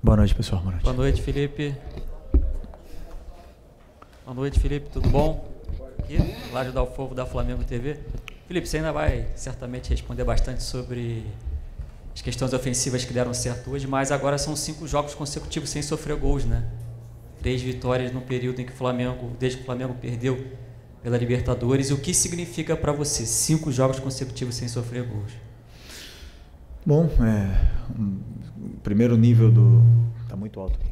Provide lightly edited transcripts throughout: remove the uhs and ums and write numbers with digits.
Boa noite, pessoal. Boa noite. Boa noite, Felipe. Boa noite, Felipe. Tudo bom? Aqui, Ládio Dalfovo da Flamengo TV. Felipe, você ainda vai certamente responder bastante sobre as questões ofensivas que deram certo hoje, mas agora são 5 jogos consecutivos sem sofrer gols, né? 3 vitórias no período em que o Flamengo, desde que o Flamengo perdeu pela Libertadores. O que significa para você 5 jogos consecutivos sem sofrer gols? Bom, primeiro nível do... Tá muito alto aqui.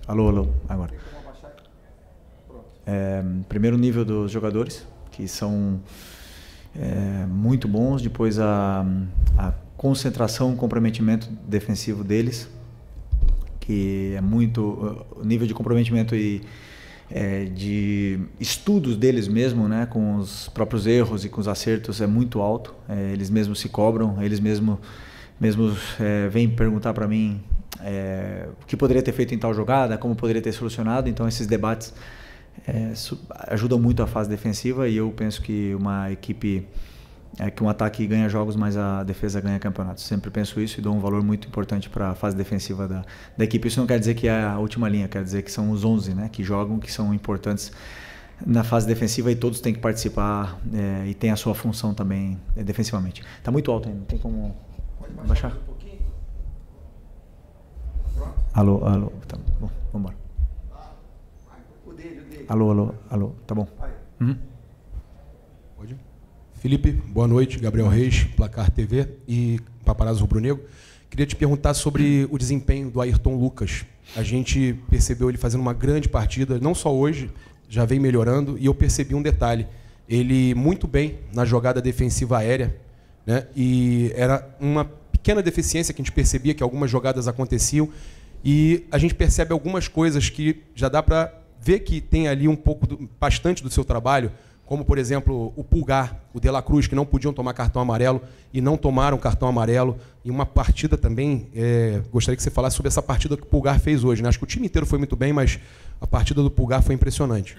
Alô, agora. Primeiro nível dos jogadores, que são muito bons. Depois a concentração, o comprometimento defensivo deles, que é muito... O nível de comprometimento e de estudos deles mesmo, né, com os próprios erros e com os acertos é muito alto. Eles mesmos se cobram, eles mesmos vêm perguntar para mim o que poderia ter feito em tal jogada, como poderia ter solucionado. Então esses debates ajudam muito a fase defensiva, e eu penso que uma equipe, que um ataque ganha jogos, mas a defesa ganha campeonatos. Sempre penso isso e dou um valor muito importante para a fase defensiva da equipe. Isso não quer dizer que é a última linha, quer dizer que são os 11, né, que jogam, que são importantes na fase defensiva, e todos têm que participar e tem a sua função também defensivamente. Está muito alto ainda, não tem como baixar? Um pouquinho. Alô, tá bom, vamos embora. Alô, tá bom. Uhum. Pode? Felipe, boa noite. Gabriel Reis, Placar TV e Paparazzo Rubro-Negro. Queria te perguntar sobre o desempenho do Ayrton Lucas. A gente percebeu ele fazendo uma grande partida, não só hoje, já vem melhorando, e eu percebi um detalhe. Ele muito bem na jogada defensiva aérea, né? E era uma pequena deficiência que a gente percebia, que algumas jogadas aconteciam, e a gente percebe algumas coisas que já dá para ver que tem ali bastante do seu trabalho, como, por exemplo, o Pulgar, o De La Cruz, que não podiam tomar cartão amarelo e não tomaram cartão amarelo. E uma partida também, gostaria que você falasse sobre essa partida que o Pulgar fez hoje, né? Acho que o time inteiro foi muito bem, mas a partida do Pulgar foi impressionante.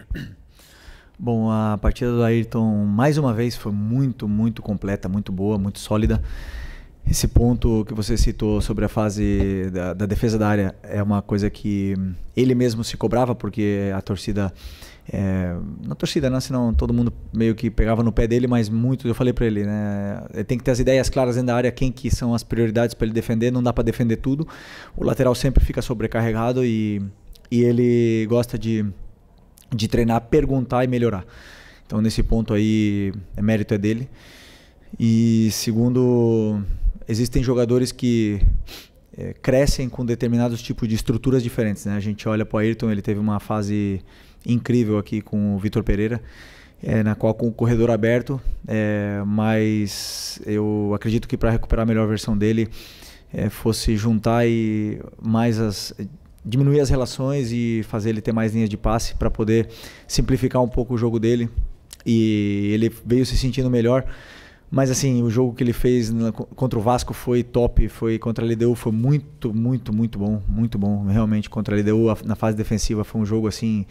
Bom, a partida do Ayrton, mais uma vez, foi muito, muito completa, muito boa, muito sólida. Esse ponto que você citou sobre a fase da defesa da área é uma coisa que ele mesmo se cobrava, porque a torcida... na torcida, não, senão todo mundo meio que pegava no pé dele, mas muito, eu falei para ele, né, ele tem que ter as ideias claras dentro da área, quem que são as prioridades para ele defender, não dá para defender tudo. O lateral sempre fica sobrecarregado e ele gosta de treinar, perguntar e melhorar. Então nesse ponto aí, mérito é dele. E segundo, existem jogadores que crescem com determinados tipos de estruturas diferentes, né? A gente olha para o Ayrton, ele teve uma fase incrível aqui com o Vitor Pereira, na qual com o corredor aberto, mas eu acredito que para recuperar a melhor versão dele fosse juntar e diminuir as relações e fazer ele ter mais linhas de passe para poder simplificar um pouco o jogo dele, e ele veio se sentindo melhor. Mas assim, o jogo que ele fez contra o Vasco foi top, foi contra a LDU, foi muito, muito, muito bom, realmente. Contra a LDU, na fase defensiva, foi um jogo assim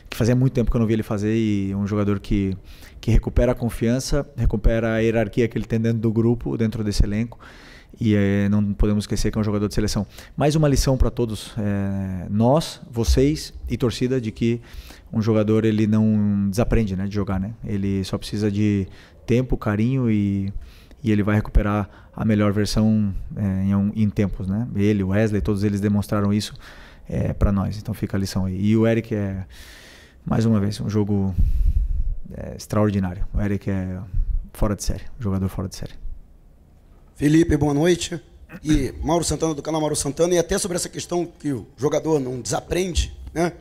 que fazia muito tempo que eu não vi ele fazer, e um jogador que recupera a confiança, recupera a hierarquia que ele tem dentro do grupo, dentro desse elenco, e não podemos esquecer que é um jogador de seleção. Mais uma lição para todos, nós, vocês e torcida, de que um jogador ele não desaprende, né, de jogar, né? Ele só precisa de tempo, carinho, e ele vai recuperar a melhor versão em tempos, né? Ele, o Wesley, todos eles demonstraram isso para nós, então fica a lição aí. E o Eric mais uma vez, um jogo extraordinário. O Eric é fora de série, um jogador fora de série. Felipe, boa noite. E Mauro Santana, do canal Mauro Santana, e até sobre essa questão que o jogador não desaprende, né?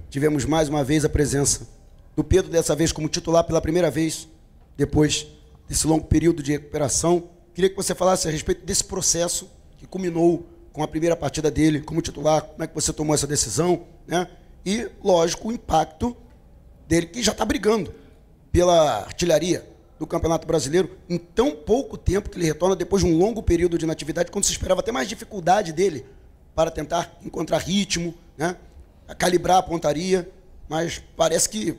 Tivemos mais uma vez a presença do Pedro, dessa vez como titular pela primeira vez, depois desse longo período de recuperação. Queria que você falasse a respeito desse processo que culminou com a primeira partida dele como titular, como é que você tomou essa decisão, né? E, lógico, o impacto dele, que já está brigando pela artilharia do Campeonato Brasileiro em tão pouco tempo que ele retorna depois de um longo período de inatividade, quando se esperava até mais dificuldade dele para tentar encontrar ritmo, né? A calibrar a pontaria, mas parece que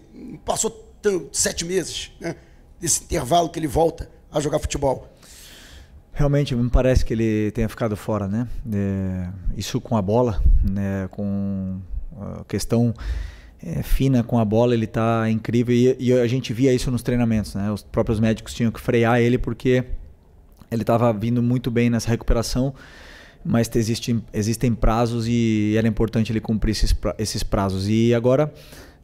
passou 7 meses, né, desse intervalo que ele volta a jogar futebol. Realmente, me parece que ele tenha ficado fora, né? Isso com a bola, né? Com a questão fina com a bola, ele está incrível e a gente via isso nos treinamentos, né? Os próprios médicos tinham que frear ele porque ele estava vindo muito bem nessa recuperação, mas existem prazos e era importante ele cumprir esses prazos. E agora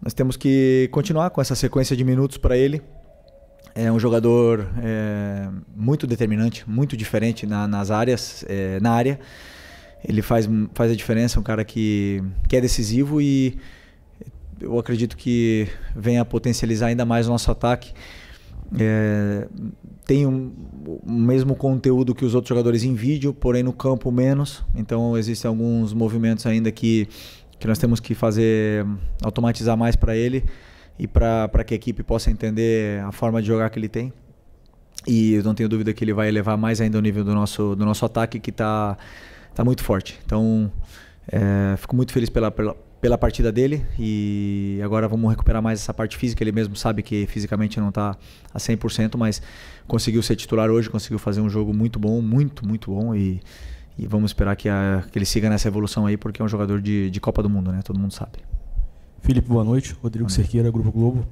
nós temos que continuar com essa sequência de minutos para ele. É um jogador muito determinante, muito diferente nas áreas, na área. Ele faz a diferença, um cara que é decisivo e eu acredito que venha a potencializar ainda mais o nosso ataque. Tem o mesmo conteúdo que os outros jogadores em vídeo, porém no campo menos. Então existem alguns movimentos ainda que nós temos que automatizar mais para ele e para que a equipe possa entender a forma de jogar que ele tem. E eu não tenho dúvida que ele vai elevar mais ainda o nível do nosso ataque, que está muito forte. Então fico muito feliz pela partida dele e agora vamos recuperar mais essa parte física. Ele mesmo sabe que fisicamente não está a 100%, mas conseguiu ser titular hoje, conseguiu fazer um jogo muito bom, muito bom e vamos esperar que ele siga nessa evolução aí, porque é um jogador de Copa do Mundo, né? Todo mundo sabe. Felipe, boa noite. Rodrigo Cerqueira, Grupo Globo.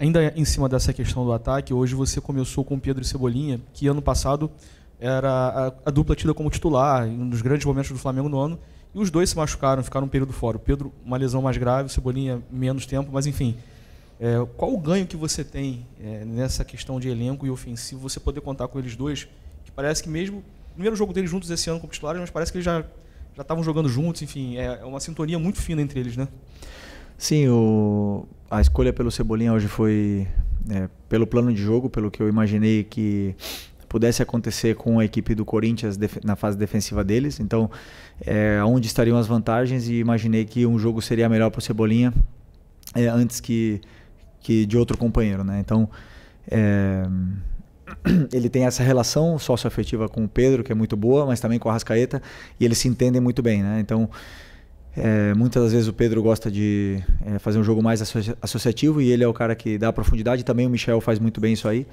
Ainda em cima dessa questão do ataque, hoje você começou com Pedro e Cebolinha, que ano passado era a dupla tida como titular, em um dos grandes momentos do Flamengo no ano, e os dois se machucaram, ficaram um período fora. O Pedro, uma lesão mais grave, o Cebolinha, menos tempo, mas enfim. Qual o ganho que você tem nessa questão de elenco e ofensivo, você poder contar com eles dois, que parece que mesmo, o primeiro jogo deles juntos esse ano como titulares, mas parece que eles já estavam jogando juntos, enfim, é uma sintonia muito fina entre eles, né? Sim, a escolha pelo Cebolinha hoje foi pelo plano de jogo, pelo que eu imaginei que pudesse acontecer com a equipe do Corinthians na fase defensiva deles. Então, onde estariam as vantagens, e imaginei que um jogo seria melhor para o Cebolinha antes que de outro companheiro, né? Então, ele tem essa relação socioafetiva com o Pedro, que é muito boa, mas também com a Arrascaeta, e eles se entendem muito bem, né? Então, muitas das vezes o Pedro gosta de fazer um jogo mais associativo e ele é o cara que dá profundidade. Também o Michel faz muito bem isso aí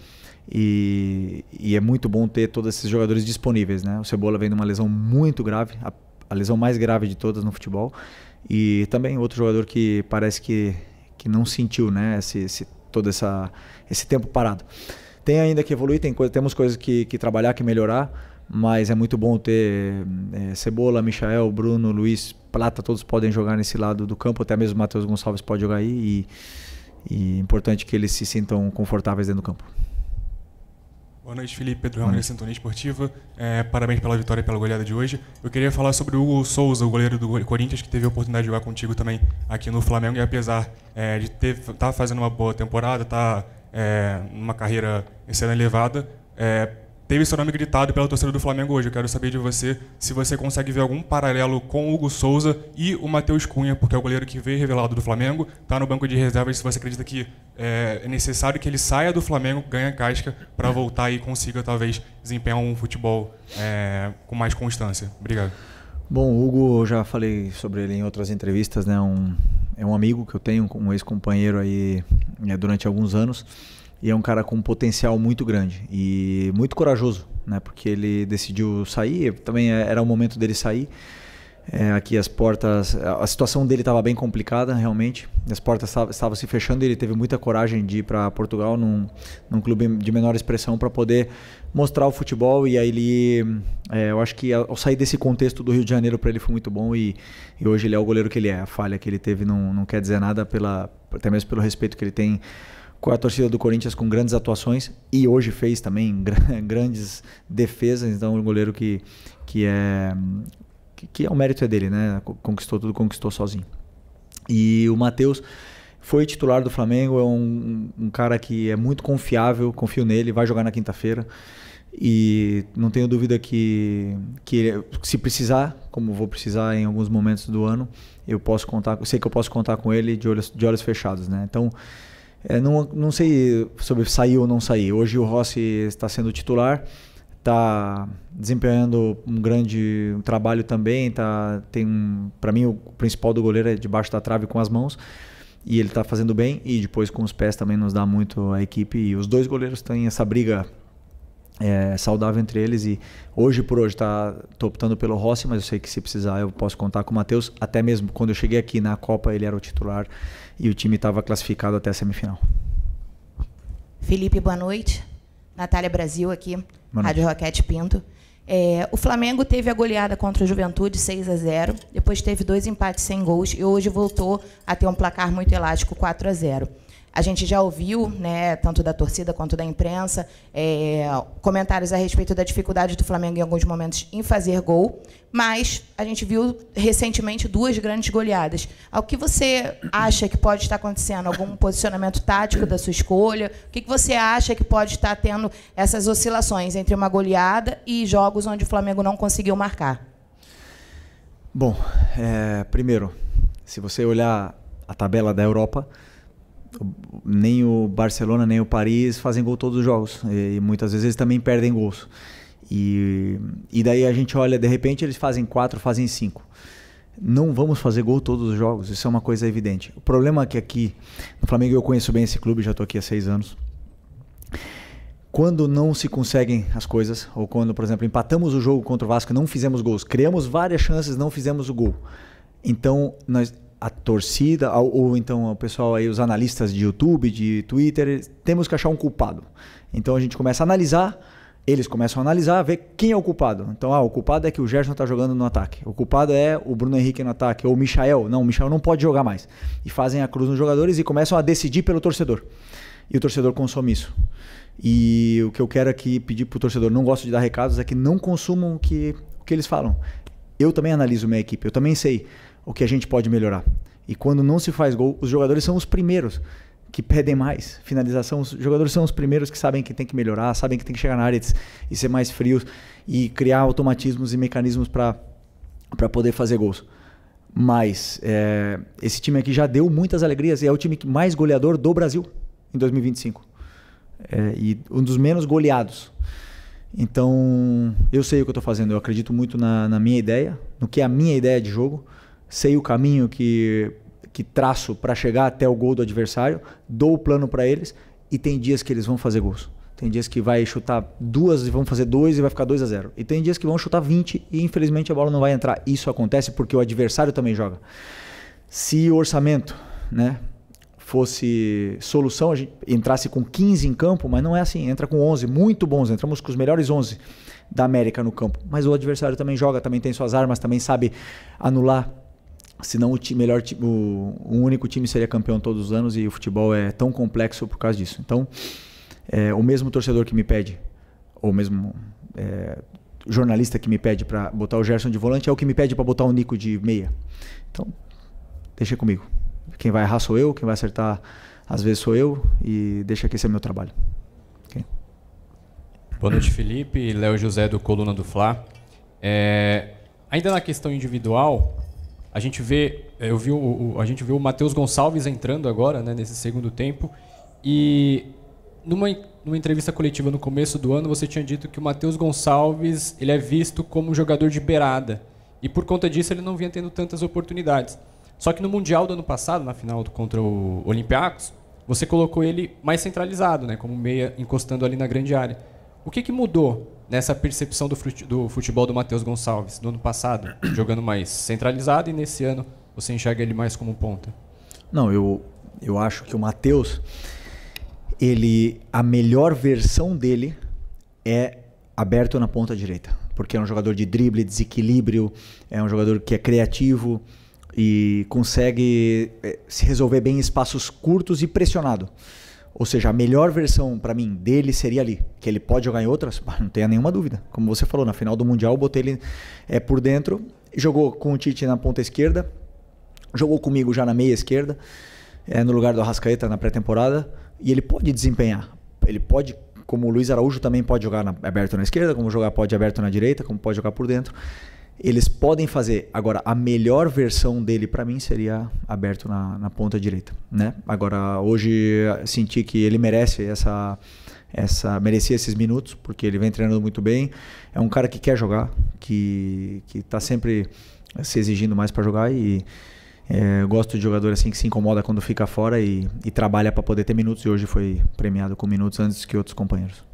e é muito bom ter todos esses jogadores disponíveis, né? O Cebola vem de uma lesão muito grave, a lesão mais grave de todas no futebol, e também outro jogador que parece que não sentiu, né, todo esse tempo parado. Tem ainda que evoluir, temos coisas que trabalhar, que melhorar, mas é muito bom ter Cebola, Michael, Bruno, Luiz, Plata, todos podem jogar nesse lado do campo, até mesmo o Matheus Gonçalves pode jogar aí e é importante que eles se sintam confortáveis dentro do campo. Boa noite, Felipe. Pedro Ramos, da Sintonia Esportiva. Parabéns pela vitória e pela goleada de hoje. Eu queria falar sobre o Hugo Souza, o goleiro do Corinthians, que teve a oportunidade de jogar contigo também aqui no Flamengo, e apesar de estar fazendo uma boa temporada, estar numa carreira excelente elevada, teve seu nome gritado pela torcida do Flamengo hoje. Eu quero saber de você se você consegue ver algum paralelo com o Hugo Souza e o Matheus Cunha, porque é o goleiro que veio revelado do Flamengo, está no banco de reservas, se você acredita que é necessário que ele saia do Flamengo, ganhe casca, para voltar e consiga talvez desempenhar um futebol com mais constância. Obrigado. Bom, o Hugo, eu já falei sobre ele em outras entrevistas, né? É um amigo que eu tenho, um ex-companheiro aí durante alguns anos. E é um cara com um potencial muito grande e muito corajoso, né? Porque ele decidiu sair, também era o momento dele sair. Aqui as portas, a situação dele estava bem complicada realmente, as portas estavam se fechando e ele teve muita coragem de ir para Portugal, num clube de menor expressão, para poder mostrar o futebol. E aí eu acho que ao sair desse contexto do Rio de Janeiro, para ele foi muito bom e hoje ele é o goleiro que ele é. A falha que ele teve não quer dizer nada, até mesmo pelo respeito que ele tem com a torcida do Corinthians, com grandes atuações, e hoje fez também grandes defesas. Então, um goleiro que o mérito é dele, né? Conquistou tudo, conquistou sozinho. E o Matheus foi titular do Flamengo, é um cara que é muito confiável, confio nele, vai jogar na quinta-feira. E não tenho dúvida que se precisar, como vou precisar em alguns momentos do ano, eu sei que eu posso contar com ele de olhos fechados, né? Então, não sei sobre sair ou não sair. Hoje o Rossi está sendo titular, está desempenhando um grande trabalho também. Para mim, o principal do goleiro é debaixo da trave com as mãos, e ele está fazendo bem, e depois com os pés também nos dá muito a equipe. E os dois goleiros têm essa briga saudável entre eles. E hoje por hoje tô optando pelo Rossi, mas eu sei que se precisar eu posso contar com o Matheus. Até mesmo quando eu cheguei aqui na Copa, ele era o titular e o time estava classificado até a semifinal. Felipe, boa noite. Natália Brasil aqui, Rádio Roquete Pinto. O Flamengo teve a goleada contra o Juventude 6-0, depois teve 2 empates sem gols e hoje voltou a ter um placar muito elástico 4-0. A gente já ouviu, né, tanto da torcida quanto da imprensa, comentários a respeito da dificuldade do Flamengo em alguns momentos em fazer gol, mas a gente viu recentemente 2 grandes goleadas. O que você acha que pode estar acontecendo? Algum posicionamento tático da sua escolha? O que você acha que pode estar tendo essas oscilações entre uma goleada e jogos onde o Flamengo não conseguiu marcar? Bom, primeiro, se você olhar a tabela da Europa, nem o Barcelona nem o Paris fazem gol todos os jogos e muitas vezes eles também perdem gols e daí a gente olha, de repente eles fazem 4, fazem 5. Não vamos fazer gol todos os jogos, isso é uma coisa evidente. O problema é que aqui no Flamengo, eu conheço bem esse clube, já estou aqui há 6 anos, quando não se conseguem as coisas, ou quando, por exemplo, empatamos o jogo contra o Vasco e não fizemos gols, criamos várias chances, não fizemos o gol, então a torcida, ou então o pessoal aí, os analistas de YouTube, de Twitter, temos que achar um culpado. Então a gente começa a analisar, eles começam a analisar, ver quem é o culpado. Então, o culpado é que o Gerson está jogando no ataque. O culpado é o Bruno Henrique no ataque. Ou o Michael. Não, o Michael não pode jogar mais. E fazem a cruz nos jogadores e começam a decidir pelo torcedor. E o torcedor consome isso. E o que eu quero aqui pedir para o torcedor, não gosto de dar recados, é que não consumam o que eles falam. Eu também analiso minha equipe, eu também sei o que a gente pode melhorar. E quando não se faz gol, os jogadores são os primeiros que pedem mais finalização. Os jogadores são os primeiros que sabem que tem que melhorar, sabem que tem que chegar na área e ser mais frios e criar automatismos e mecanismos para poder fazer gols. Mas esse time aqui já deu muitas alegrias e é o time mais goleador do Brasil em 2025. E um dos menos goleados. Então, eu sei o que eu estou fazendo. Eu acredito muito na minha ideia, no que é a minha ideia de jogo. Sei o caminho que traço para chegar até o gol do adversário, dou o plano para eles e tem dias que eles vão fazer gols. Tem dias que vai chutar 2 e vão fazer 2 e vai ficar 2-0. E tem dias que vão chutar 20 e infelizmente a bola não vai entrar. Isso acontece porque o adversário também joga. Se o orçamento, né, fosse solução, a gente entrasse com 15 em campo, mas não é assim, entra com 11, muito bons, entramos com os melhores 11 da América no campo. Mas o adversário também joga, também tem suas armas, também sabe anular. Senão o único time seria campeão todos os anos e o futebol é tão complexo por causa disso. Então, o mesmo torcedor que me pede, ou mesmo jornalista que me pede para botar o Gerson de volante, é o que me pede para botar o Nico de meia. Então, deixa comigo. Quem vai errar sou eu, quem vai acertar às vezes sou eu e deixa que esse é meu trabalho. Okay? Boa noite, Felipe. Léo José do Coluna do Fla. Ainda na questão individual, a gente vê o Matheus Gonçalves entrando agora, né, nesse segundo tempo, e numa entrevista coletiva no começo do ano você tinha dito que o Matheus Gonçalves ele é visto como um jogador de beirada e por conta disso ele não vinha tendo tantas oportunidades. Só que no Mundial do ano passado, na final contra o Olympiacos, você colocou ele mais centralizado, né, como meia encostando ali na grande área. O que mudou nessa percepção do futebol do Matheus Gonçalves do ano passado, jogando mais centralizado, e nesse ano você enxerga ele mais como ponta? Não, eu acho que o Matheus, a melhor versão dele é aberto na ponta direita, porque é um jogador de drible, desequilíbrio, é um jogador que é criativo e consegue se resolver bem em espaços curtos e pressionado. Ou seja, a melhor versão para mim dele seria ali. Que ele pode jogar em outras? Não tenha nenhuma dúvida. Como você falou, na final do Mundial eu botei ele por dentro. Jogou com o Tite na ponta esquerda. Jogou comigo já na meia esquerda. No lugar do Arrascaeta na pré-temporada. E ele pode desempenhar. Ele pode, como o Luiz Araújo também pode jogar aberto na esquerda, como pode aberto na direita, como pode jogar por dentro. Eles podem fazer. Agora, a melhor versão dele para mim seria aberto na ponta direita, né? Agora, hoje senti que ele merece merecia esses minutos, porque ele vem treinando muito bem. É um cara que quer jogar, que está sempre se exigindo mais para jogar e gosto de jogador assim que se incomoda quando fica fora e trabalha para poder ter minutos, e hoje foi premiado com minutos antes que outros companheiros.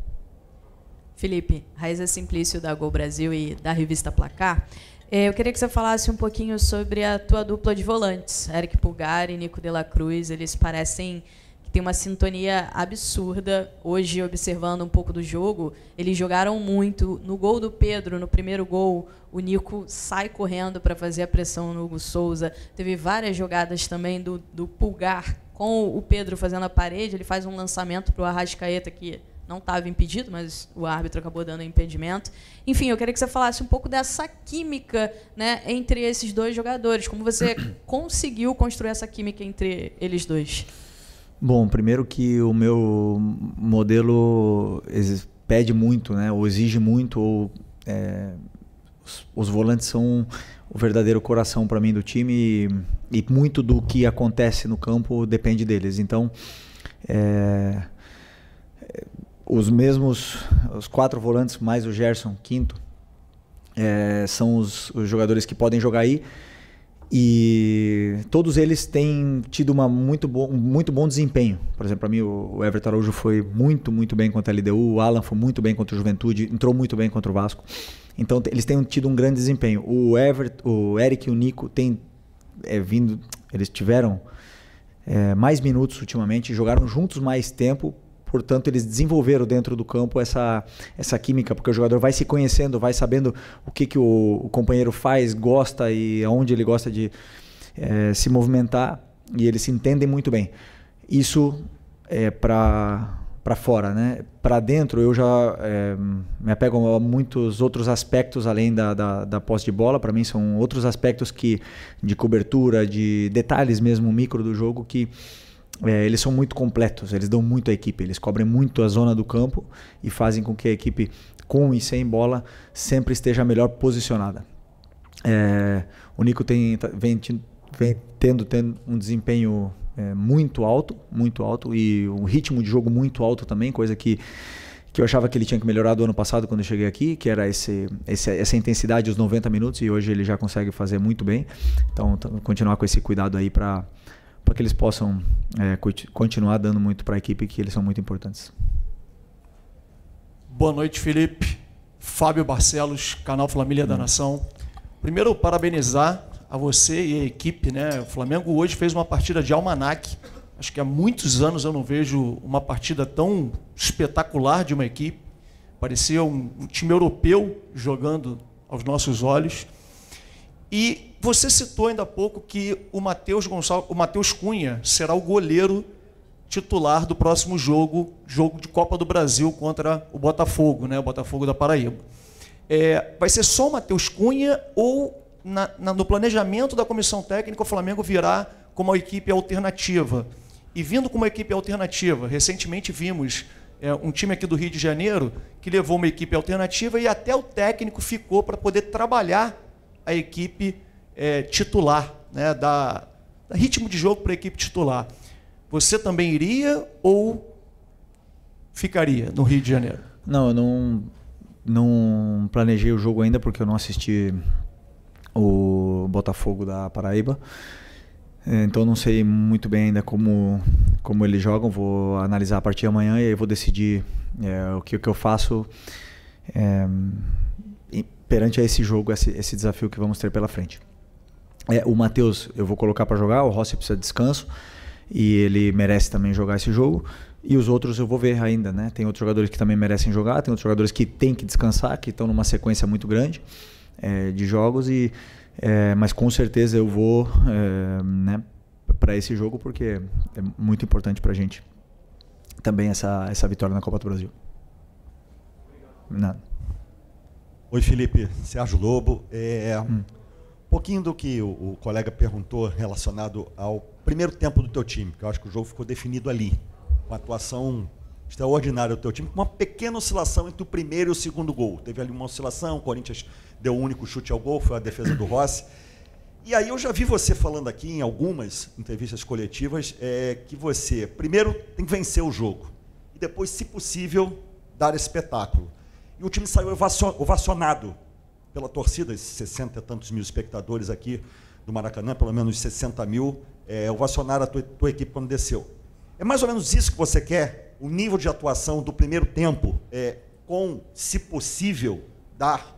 Felipe, Raíza Simplício da Gol Brasil e da revista Placar. Eu queria que você falasse um pouquinho sobre a tua dupla de volantes, Eric Pulgar e Nico de la Cruz. Eles parecem que têm uma sintonia absurda. Hoje, observando um pouco do jogo, eles jogaram muito. No gol do Pedro, no primeiro gol, o Nico sai correndo para fazer a pressão no Hugo Souza. Teve várias jogadas também do Pulgar com o Pedro fazendo a parede. Ele faz um lançamento para o Arrascaeta que não estava impedido, mas o árbitro acabou dando impedimento. Enfim, eu queria que você falasse um pouco dessa química, né, entre esses dois jogadores. Como você conseguiu construir essa química entre eles dois? Bom, primeiro que o meu modelo pede muito, né, ou exige muito, ou os volantes são o verdadeiro coração para mim do time e muito do que acontece no campo depende deles. Então, os 4 volantes mais o Gerson, quinto, são os jogadores que podem jogar aí, e todos eles têm tido muito bom desempenho. Por exemplo, para mim o Everton Araújo foi muito bem contra a LDU, o Alan foi muito bem contra o Juventude, entrou muito bem contra o Vasco. Então eles têm tido um grande desempenho. O Eric e o Nico têm eles tiveram mais minutos ultimamente, jogaram juntos mais tempo. Portanto, eles desenvolveram dentro do campo essa química, porque o jogador vai se conhecendo, vai sabendo o que o companheiro faz, gosta e aonde ele gosta de se movimentar, e eles se entendem muito bem. Isso é para fora, né? Para dentro, eu já me apego a muitos outros aspectos além da posse de bola. Para mim, são outros aspectos de cobertura, de detalhes mesmo micro do jogo que eles são muito completos, eles dão muito à equipe, eles cobrem muito a zona do campo e fazem com que a equipe, com e sem bola, sempre esteja melhor posicionada. O Nico vem tendo um desempenho muito alto, e um ritmo de jogo muito alto também, coisa que eu achava que ele tinha que melhorar do ano passado quando eu cheguei aqui, que era essa intensidade, os 90 minutos, e hoje ele já consegue fazer muito bem. Então, continuar com esse cuidado aí para que eles possam continuar dando muito para a equipe, que eles são muito importantes. Boa noite, Felipe. Fábio Barcelos, canal Família da Nação. Primeiro, parabenizar a você e a equipe, né? O Flamengo hoje fez uma partida de almanaque. Acho que há muitos anos eu não vejo uma partida tão espetacular de uma equipe. Parecia um time europeu jogando aos nossos olhos. E você citou ainda há pouco que o Matheus Cunha será o goleiro titular do próximo jogo de Copa do Brasil contra o Botafogo, né? O Botafogo da Paraíba. Vai ser só o Matheus Cunha ou no planejamento da comissão técnica o Flamengo virá como uma equipe alternativa? E vindo como uma equipe alternativa, recentemente vimos um time aqui do Rio de Janeiro que levou uma equipe alternativa e até o técnico ficou para poder trabalhar a equipe titular, né, dar ritmo de jogo para a equipe titular. Você também iria ou ficaria no Rio de Janeiro? Não, eu não planejei o jogo ainda, porque eu não assisti o Botafogo da Paraíba. Então não sei muito bem ainda como eles jogam. Vou analisar a partir de amanhã e aí vou decidir o que eu faço perante a esse jogo, esse desafio que vamos ter pela frente. O Matheus eu vou colocar para jogar, o Rossi precisa de descanso e ele merece também jogar esse jogo, e os outros eu vou ver ainda, né? Tem outros jogadores que também merecem jogar, tem outros jogadores que têm que descansar, que estão numa sequência muito grande de jogos, mas com certeza eu vou né, para esse jogo, porque é muito importante para a gente também essa vitória na Copa do Brasil. Nada. Oi, Felipe, Sérgio Lobo. Um pouquinho do que o colega perguntou relacionado ao primeiro tempo do teu time, que eu acho que o jogo ficou definido ali, com a atuação extraordinária do teu time, com uma pequena oscilação entre o primeiro e o segundo gol. Teve ali uma oscilação, o Corinthians deu um único chute ao gol, foi a defesa do Rossi. E aí eu já vi você falando aqui em algumas entrevistas coletivas que você, primeiro, tem que vencer o jogo, e depois, se possível, dar espetáculo. E o time saiu ovacionado pela torcida, esses 60 e tantos mil espectadores aqui do Maracanã, pelo menos 60 mil, ovacionaram a tua equipe quando desceu. É mais ou menos isso que você quer? O nível de atuação do primeiro tempo com, se possível, dar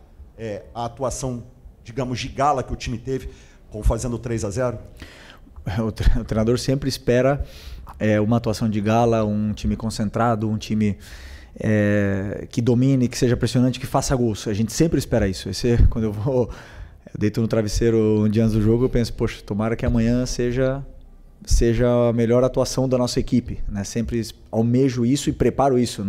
a atuação, digamos, de gala que o time teve, fazendo 3-0? O treinador sempre espera uma atuação de gala, um time concentrado, um time que domine, que seja pressionante, que faça gols. A gente sempre espera isso. Quando eu deito no travesseiro um dia antes do jogo, eu penso, poxa, tomara que amanhã seja a melhor atuação da nossa equipe, né? Sempre almejo isso e preparo isso.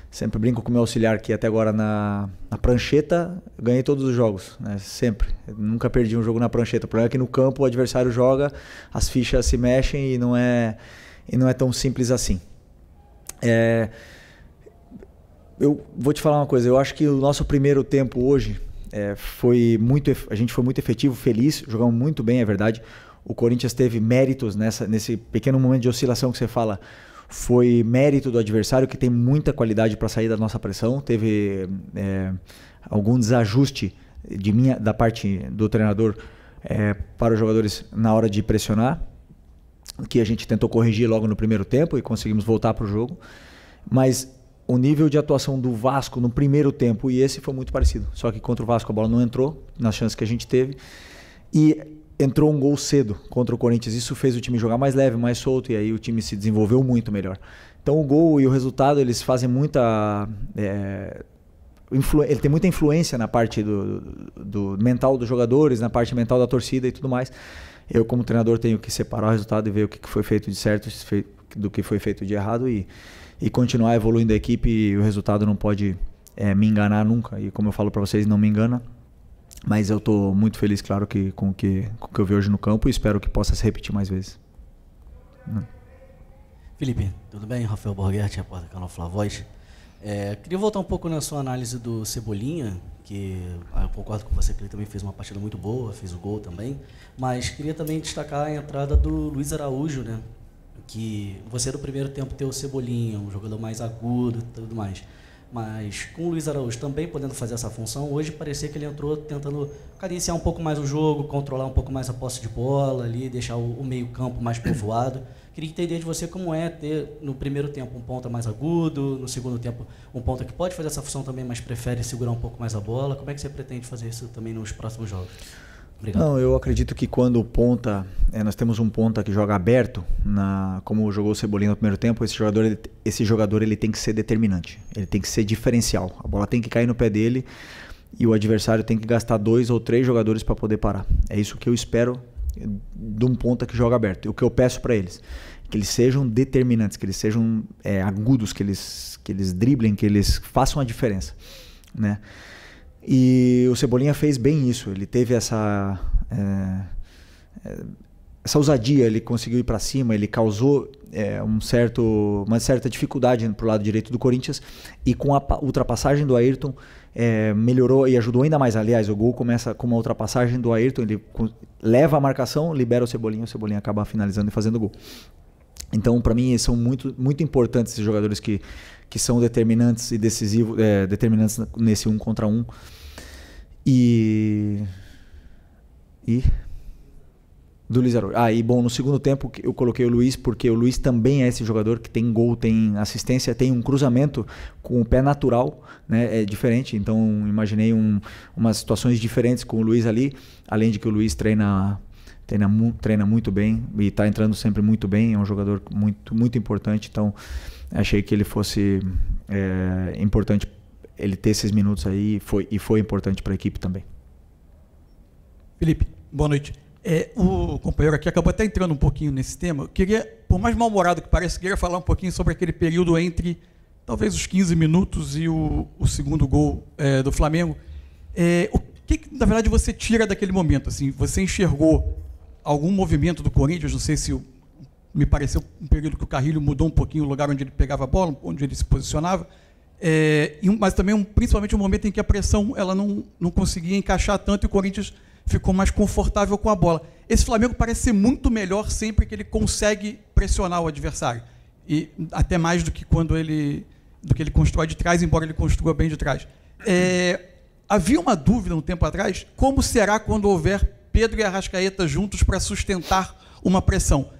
Sempre brinco com o meu auxiliar que até agora na prancheta ganhei todos os jogos, né? Sempre. Eu nunca perdi um jogo na prancheta. O problema é que no campo o adversário joga, as fichas se mexem e não é tão simples assim. Eu vou te falar uma coisa, eu acho que o nosso primeiro tempo hoje a gente foi muito efetivo, feliz, jogamos muito bem, é verdade. O Corinthians teve méritos nesse pequeno momento de oscilação que você fala. Foi mérito do adversário, que tem muita qualidade para sair da nossa pressão. Teve algum desajuste da parte do treinador para os jogadores na hora de pressionar, que a gente tentou corrigir logo no primeiro tempo e conseguimos voltar para o jogo. Mas o nível de atuação do Vasco no primeiro tempo e esse foi muito parecido. Só que contra o Vasco a bola não entrou, nas chances que a gente teve. E entrou um gol cedo contra o Corinthians. Isso fez o time jogar mais leve, mais solto, e aí o time se desenvolveu muito melhor. Então o gol e o resultado, eles fazem muita... ele tem muita influência na parte do mental dos jogadores, na parte mental da torcida e tudo mais. Eu, como treinador, tenho que separar o resultado e ver o que foi feito de certo do que foi feito de errado e continuar evoluindo a equipe. E o resultado não pode me enganar nunca. E como eu falo para vocês, não me engana. Mas eu estou muito feliz, claro, com o que eu vi hoje no campo e espero que possa se repetir mais vezes. Felipe, tudo bem? Rafael Borghetti, repórter do canal Flavoz. Queria voltar um pouco na sua análise do Cebolinha, que eu concordo com você que ele também fez uma partida muito boa, fez o gol também, mas queria também destacar a entrada do Luiz Araújo, né? Que você no primeiro tempo tem o Cebolinha, um jogador mais agudo e tudo mais. Mas com o Luiz Araújo também podendo fazer essa função, hoje parecia que ele entrou tentando cadenciar um pouco mais o jogo, controlar um pouco mais a posse de bola ali, deixar o meio-campo mais povoado. Queria entender de você como ter no primeiro tempo um ponta mais agudo, no segundo tempo um ponta que pode fazer essa função também, mas prefere segurar um pouco mais a bola. Como é que você pretende fazer isso também nos próximos jogos? Obrigado. Não, eu acredito que quando o ponta, nós temos um ponta que joga aberto, como jogou o Cebolinha no primeiro tempo, esse jogador ele tem que ser determinante, ele tem que ser diferencial, a bola tem que cair no pé dele e o adversário tem que gastar 2 ou 3 jogadores para poder parar. É isso que eu espero de um ponta que joga aberto, e o que eu peço para eles, que eles sejam determinantes, que eles sejam agudos, que eles driblem, que eles façam a diferença, né? E o Cebolinha fez bem isso, ele teve essa ousadia, ele conseguiu ir para cima, ele causou uma certa dificuldade para o lado direito do Corinthians, e com a ultrapassagem do Ayrton melhorou e ajudou ainda mais. Aliás, o gol começa com uma ultrapassagem do Ayrton, ele leva a marcação, libera o Cebolinha acaba finalizando e fazendo o gol. Então, para mim, são muito, muito importantes esses jogadores que são determinantes e decisivos, determinantes nesse 1 contra 1. E do Luiz Araújo. E bom, no segundo tempo eu coloquei o Luiz, porque o Luiz também é esse jogador que tem gol, tem assistência, tem um cruzamento com o pé natural, né? É diferente, então imaginei umas situações diferentes com o Luiz ali, além de que o Luiz treina muito bem e está entrando sempre muito bem, é um jogador muito, muito importante, então achei que ele fosse importante ele ter esses minutos aí, e foi importante para a equipe também. Felipe, boa noite. O companheiro aqui acabou até entrando um pouquinho nesse tema. Eu queria, por mais mal-humorado que pareça, queria falar um pouquinho sobre aquele período entre talvez os 15 minutos e o segundo gol do Flamengo. O que, na verdade, você tira daquele momento? Assim, você enxergou algum movimento do Corinthians? Não sei se me pareceu um período que o Carrilho mudou um pouquinho o lugar onde ele pegava a bola, onde ele se posicionava, mas também principalmente um momento em que a pressão ela não conseguia encaixar tanto e o Corinthians ficou mais confortável com a bola. Esse Flamengo parece ser muito melhor sempre que ele consegue pressionar o adversário, e até mais do que ele constrói de trás, embora ele construa bem de trás. Havia uma dúvida um tempo atrás, como será quando houver Pedro e Arrascaeta juntos para sustentar uma pressão?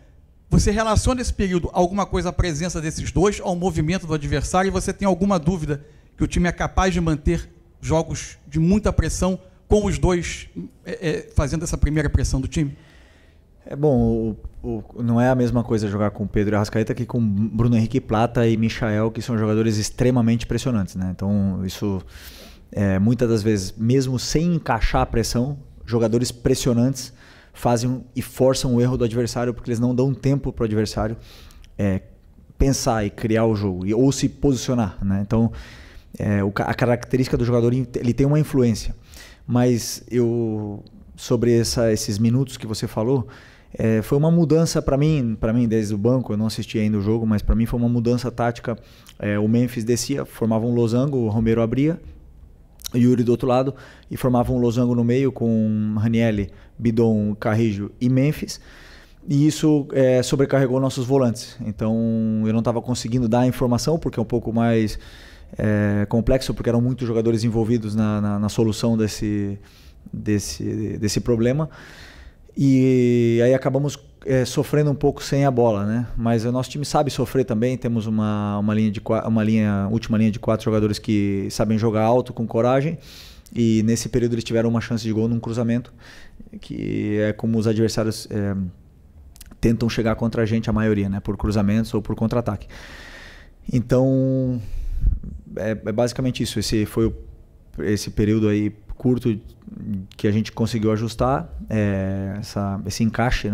Você relaciona esse período alguma coisa à presença desses dois, ao movimento do adversário, e você tem alguma dúvida que o time é capaz de manter jogos de muita pressão com os dois fazendo essa primeira pressão do time? É bom, não é a mesma coisa jogar com Pedro Arrascaeta que com Bruno Henrique Plata e Michael, que são jogadores extremamente pressionantes, né? Então, isso, muitas das vezes, mesmo sem encaixar a pressão, jogadores pressionantes fazem e forçam o erro do adversário, porque eles não dão tempo para o adversário pensar e criar o jogo, ou se posicionar, né? Então, a característica do jogador, ele tem uma influência. Mas sobre esses minutos que você falou, foi uma mudança para mim desde o banco. Eu não assisti ainda o jogo, mas para mim foi uma mudança tática. O Memphis descia, formava um losango, o Romero abria, o Yuri do outro lado, e formava um losango no meio com Ranieri, Bidon, Carrillo e Memphis. E isso sobrecarregou nossos volantes. Então eu não estava conseguindo dar a informação, porque é um pouco mais complexo, porque eram muitos jogadores envolvidos na solução desse problema. E aí acabamos sofrendo um pouco sem a bola, né? Mas o nosso time sabe sofrer também. Temos uma última linha de 4 jogadores que sabem jogar alto, com coragem. E nesse período eles tiveram uma chance de gol num cruzamento, que é como os adversários tentam chegar contra a gente, a maioria, né? Por cruzamentos ou por contra-ataque. Então, é basicamente isso. Esse foi esse período aí curto que a gente conseguiu ajustar esse encaixe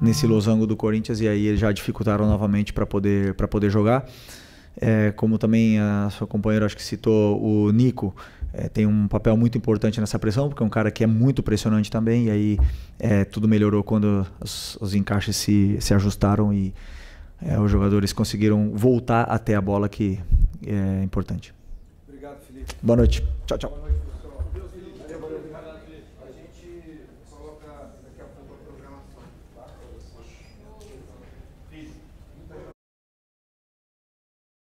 nesse losango do Corinthians, e aí eles já dificultaram novamente para poder jogar. Como também a sua companheira, acho que citou, o Nico tem um papel muito importante nessa pressão, porque é um cara que é muito pressionante também, e aí tudo melhorou quando os encaixes se ajustaram e os jogadores conseguiram voltar até a bola, que é importante. Obrigado, Felipe. Boa noite. Tchau, tchau.